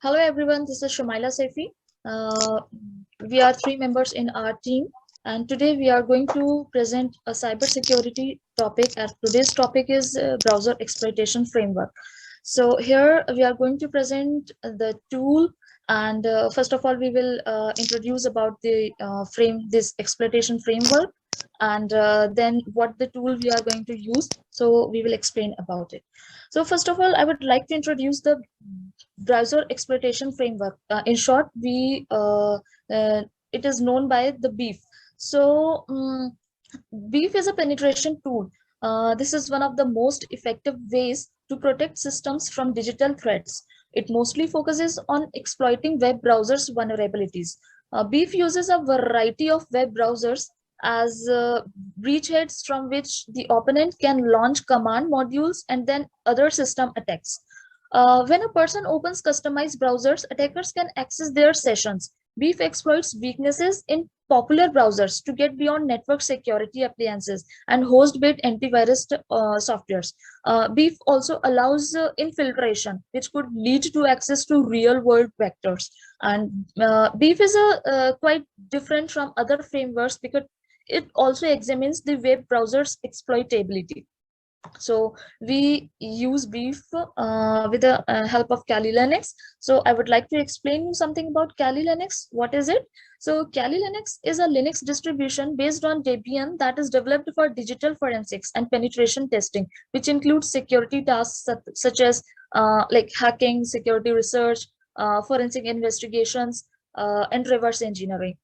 Hello everyone, this is Shumaila Sefi. Uh, we are three members in our team, and today we are going to present a cybersecurity topic. As today's topic is browser exploitation framework. So here we are going to present the tool, and first of all, we will introduce about the this exploitation framework, and then what the tool we are going to use. So we will explain about it. So first of all, I would like to introduce the browser exploitation framework. In short, we it is known by the BEEF. So BEEF is a penetration tool. This is one of the most effective ways to protect systems from digital threats. It mostly focuses on exploiting web browsers vulnerabilities. BEEF uses a variety of web browsers as breachheads from which the opponent can launch command modules and then other system attacks. When a person opens customized browsers, attackers can access their sessions. BEEF exploits weaknesses in popular browsers to get beyond network security appliances and host-based antivirus softwares. BEEF also allows infiltration, which could lead to access to real-world vectors. And BEEF is quite different from other frameworks because it also examines the web browser's exploitability. So we use BEEF with the help of Kali Linux. So I would like to explain you something about Kali Linux. What is it? So Kali Linux is a Linux distribution based on Debian that is developed for digital forensics and penetration testing, which includes security tasks such as like hacking, security research, forensic investigations, and reverse engineering,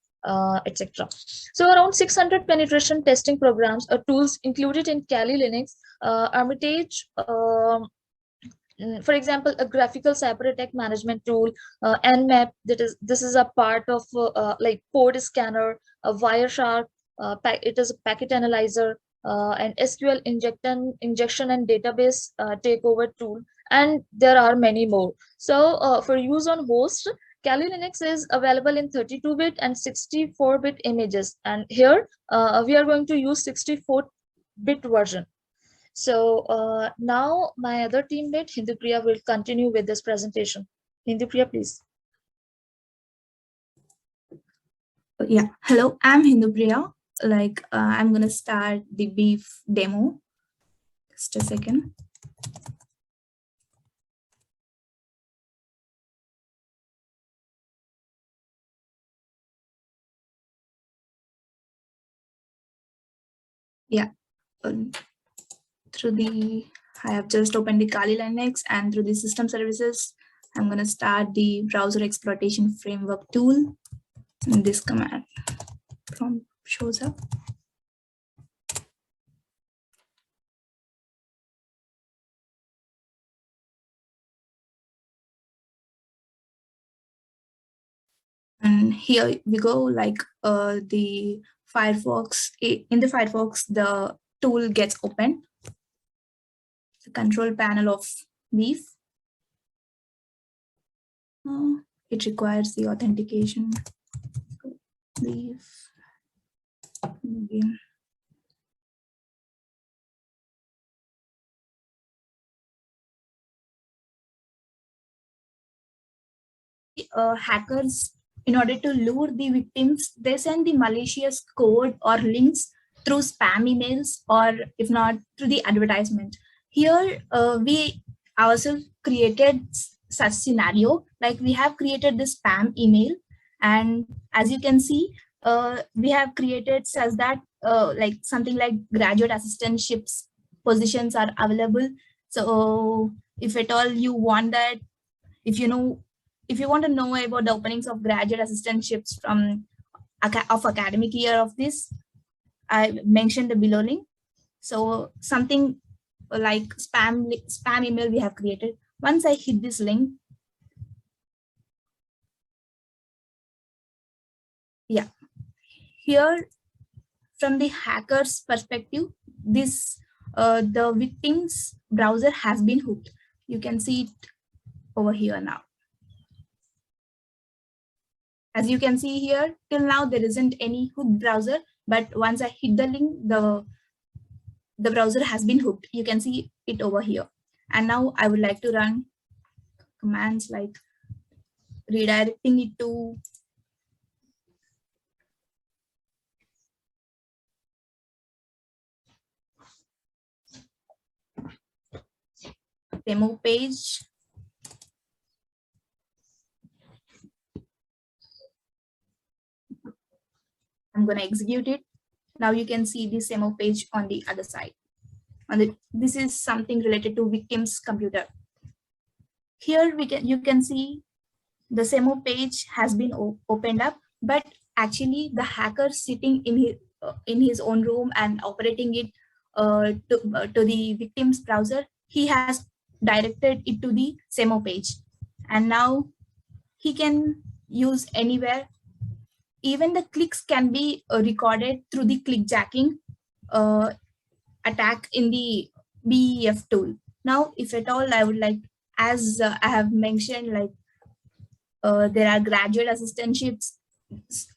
etc. So around 600 penetration testing programs or tools included in Kali Linux. Armitage, for example, a graphical cyber attack management tool, Nmap, this is a part of like port scanner, a Wireshark, it is a packet analyzer, and SQL injection and database takeover tool, and there are many more. So for use on host, Kali Linux is available in 32-bit and 64-bit images, and here we are going to use 64-bit version. So now my other teammate Hindupriya will continue with this presentation. Hindupriya, please. Yeah, hello, I'm Hindupriya. I'm gonna start the BEEF demo. Just a second. Yeah, I have just opened the Kali Linux, and through the system services, I'm gonna start the browser exploitation framework tool. And this command prompt shows up. And here we go, like the Firefox, in the Firefox, the tool gets opened. The control panel of BEEF. It requires the authentication. BEEF. Again. Hackers, in order to lure the victims, they send the malicious code or links through spam emails, or if not through the advertisement. Here we ourselves created such scenario, like we have created this spam email, and as you can see, we have created such that like something like graduate assistantships positions are available. So if at all you want that, if you want to know about the openings of graduate assistantships from academic year of this, I mentioned the below link. So something like spam email we have created. Once I hit this link, yeah, here from the hacker's perspective, this the victim's browser has been hooked. You can see it over here now. As you can see here, till now there isn't any hooked browser, but once I hit the link, the browser has been hooked. You can see it over here. And now I would like to run commands like redirecting it to demo page. I'm going to execute it. Now you can see this demo page on the other side. This is something related to victim's computer. Here you can see the SEMO page has been opened up, but actually the hacker sitting in his own room and operating it to the victim's browser, he has directed it to the SEMO page, and now he can use anywhere. Even the clicks can be recorded through the clickjacking attack in the BEF tool. Now, if at all, I would like, as I have mentioned, like there are graduate assistantships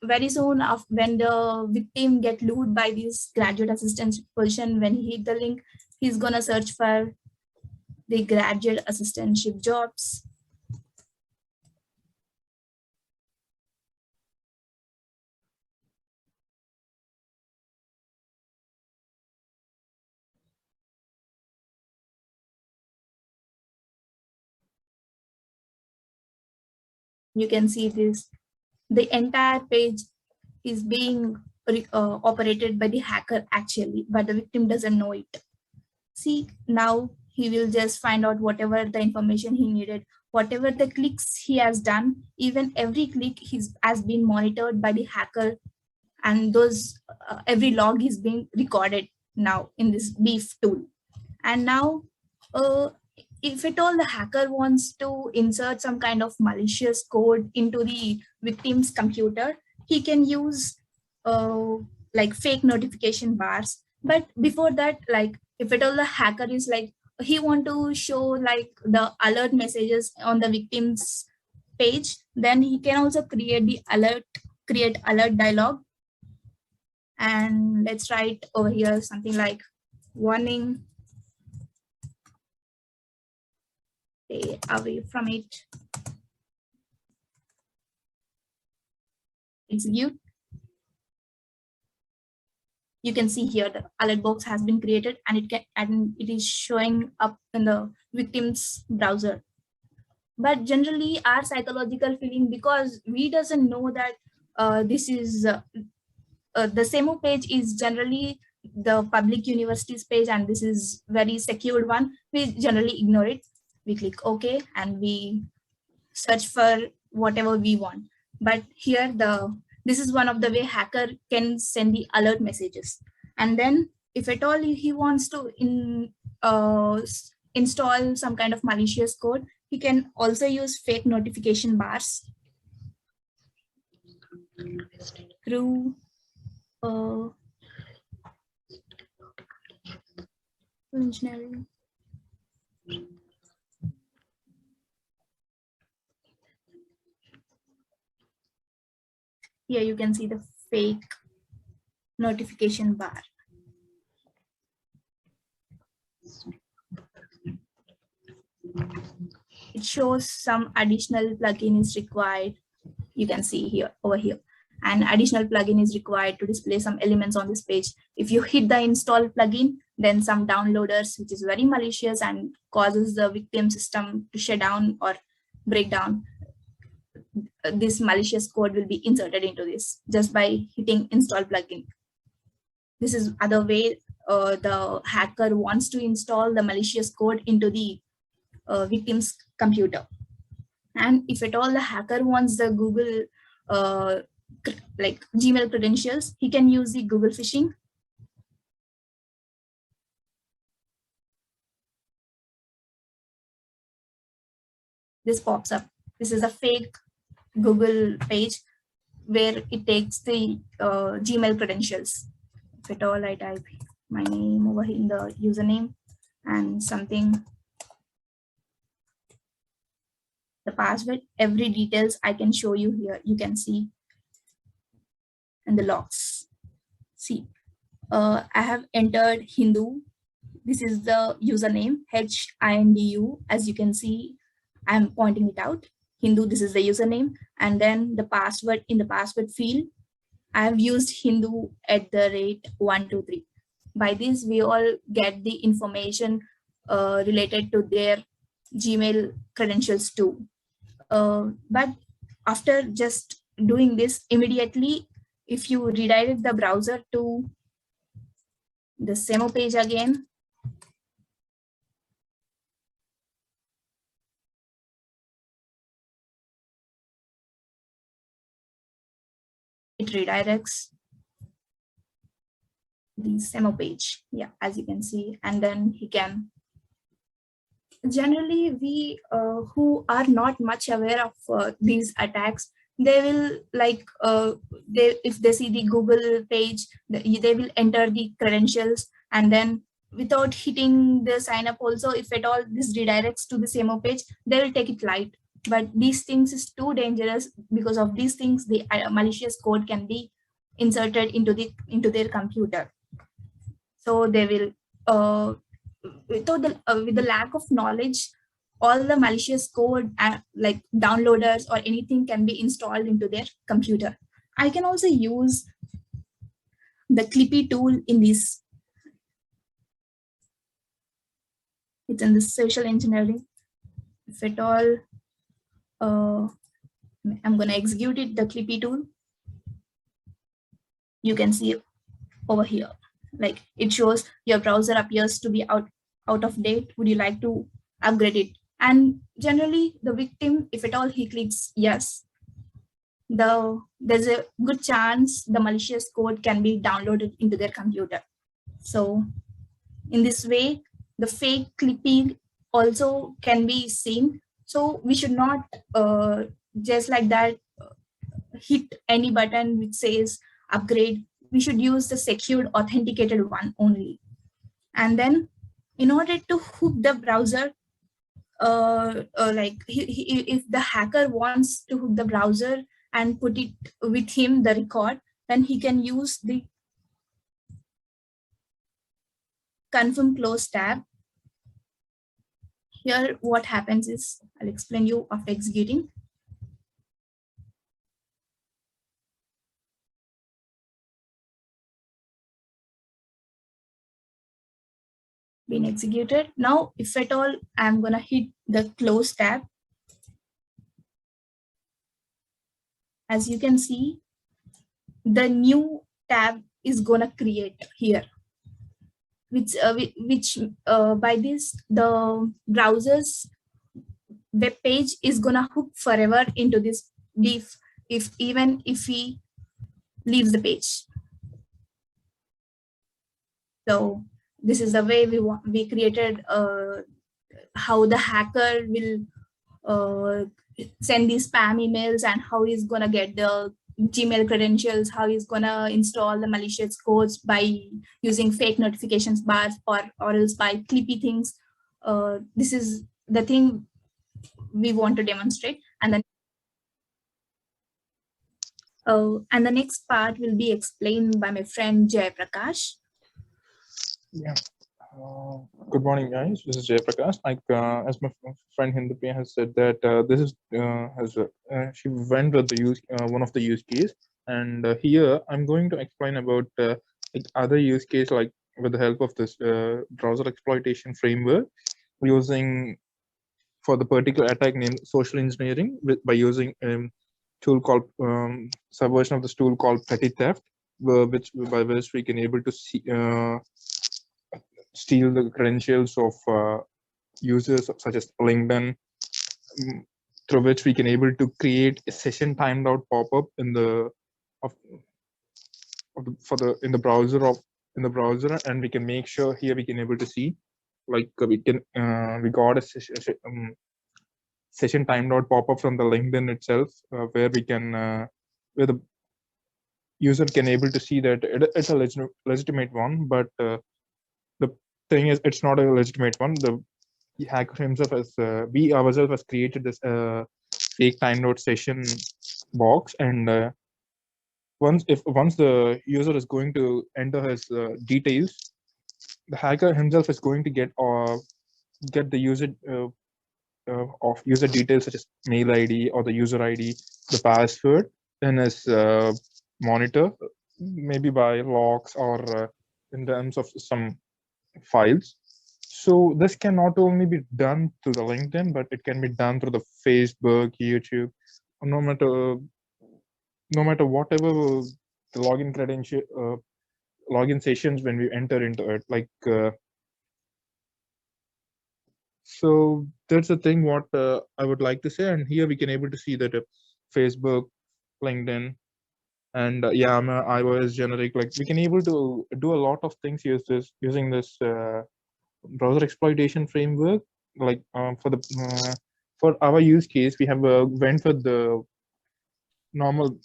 very soon of when the victim get lured by this graduate assistant position. When he hit the link, he's gonna search for the graduate assistantship jobs. You can see this, the entire page is being operated by the hacker actually, but the victim doesn't know it. See, now he will just find out whatever the information he needed, whatever the clicks he has done, even every click has been monitored by the hacker, and those every log is being recorded now in this BEEF tool. And now if at all the hacker wants to insert some kind of malicious code into the victim's computer, he can use like fake notification bars. But before that, like if at all the hacker is like, he want to show like the alert messages on the victim's page, then he can also create alert dialog. And let's write over here something like warning, stay away from it. Execute. You can see here the alert box has been created, and it is showing up in the victim's browser. But generally our psychological feeling, because we doesn't know that this is the SEMO page is generally the public universities page, and this is very secured one, we generally ignore it. We click OK and we search for whatever we want. But here this is one of the way hacker can send the alert messages. And then if at all he wants to install some kind of malicious code, he can also use fake notification bars through engineering. Here you can see the fake notification bar. It shows some additional plugin is required. You can see here over here. An additional plugin is required to display some elements on this page. If you hit the install plugin, then some downloaders, which is very malicious and causes the victim system to shut down or break down, this malicious code will be inserted into this just by hitting install plugin. This is other way the hacker wants to install the malicious code into the victim's computer. And if at all the hacker wants the Google like Gmail credentials, he can use the Google phishing. This pops up. This is a fake Google page where it takes the Gmail credentials. If at all I type my name over here in the username and something, the password, every details I can show you here. You can see in the logs. See, I have entered Hindu. This is the username HINDU. As you can see, I'm pointing it out. Hindu, this is the username, and then the password, in the password field, I have used Hindu@123. By this, we all get the information related to their Gmail credentials too. But after just doing this, immediately, if you redirect the browser to the SEMO page again, it redirects the SEMO page. Yeah, as you can see, and then he can. Generally, we who are not much aware of these attacks, they will like they, if they see the Google page, they will enter the credentials, and then without hitting the sign up also, if at all this redirects to the SEMO page, they will take it light. But these things is too dangerous. Because of these things, the malicious code can be inserted into their computer. So they will with the lack of knowledge, all the malicious code like downloaders or anything can be installed into their computer. I can also use the Clippy tool in this. It's in the social engineering. If at all, I'm going to execute it, the Clippy tool. You can see over here, like it shows your browser appears to be out of date. Would you like to upgrade it? And generally, the victim, if at all he clicks yes, there's a good chance the malicious code can be downloaded into their computer. So in this way, the fake Clippy also can be seen. So we should not just like that hit any button which says upgrade. We should use the secured authenticated one only. And then in order to hook the browser, like if the hacker wants to hook the browser and put it with him, the record, then he can use the confirm close tab. Here what happens is, I'll explain you after executing. Been executed. Now, if at all, I'm gonna hit the close tab. As you can see, the new tab is gonna create here, which by this, the browser's web page is gonna hook forever into this diff, even if he leaves the page. So this is the way we created how the hacker will send these spam emails, and how he's gonna get the Gmail credentials, how he's gonna install the malicious codes by using fake notifications bars, or else by Clippy things. This is the thing we want to demonstrate. And then and the next part will be explained by my friend Jay Prakash. Yeah. Good morning, guys. This is Jay Prakash. Like as my friend Hindupi has said that this is she went with the one of the use case, and here I'm going to explain about like other use case, like with the help of this browser exploitation framework, using for the particular attack named social engineering by using tool called subversion of this tool called petty theft, by which we can able to see steal the credentials of users such as LinkedIn, through which we can able to create a session timed out pop-up in the in the browser, and we can make sure here we can able to see, like we got a session timed out pop-up from the LinkedIn itself, where we can where the user can able to see that it's a legitimate one, but the thing is it's not a legitimate one. The hacker himself has we ourselves has created this fake timed out session box, and once the user is going to enter his details, the hacker himself is going to get the user of user details such as mail ID or the user ID, the password, then as monitor, maybe by logs or in terms of some files. So this can not only be done through the LinkedIn, but it can be done through the Facebook, YouTube, no matter whatever the login credential, login sessions when we enter into it. Like so that's the thing what I would like to say. And here we can able to see that Facebook, LinkedIn, and yeah, I'm a iOS generic. Like we can able to do a lot of things using this browser exploitation framework. Like for our use case, we have went for the normal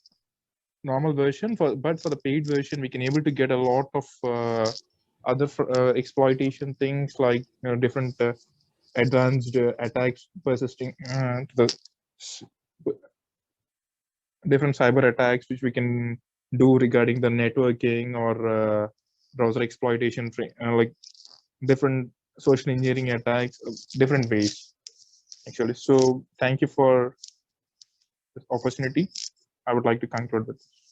version. But for the paid version, we can able to get a lot of other exploitation things, like different advanced attacks persisting to the different cyber attacks which we can do regarding the networking or browser exploitation, like different social engineering attacks, different ways actually. So thank you for this opportunity. I would like to conclude with this.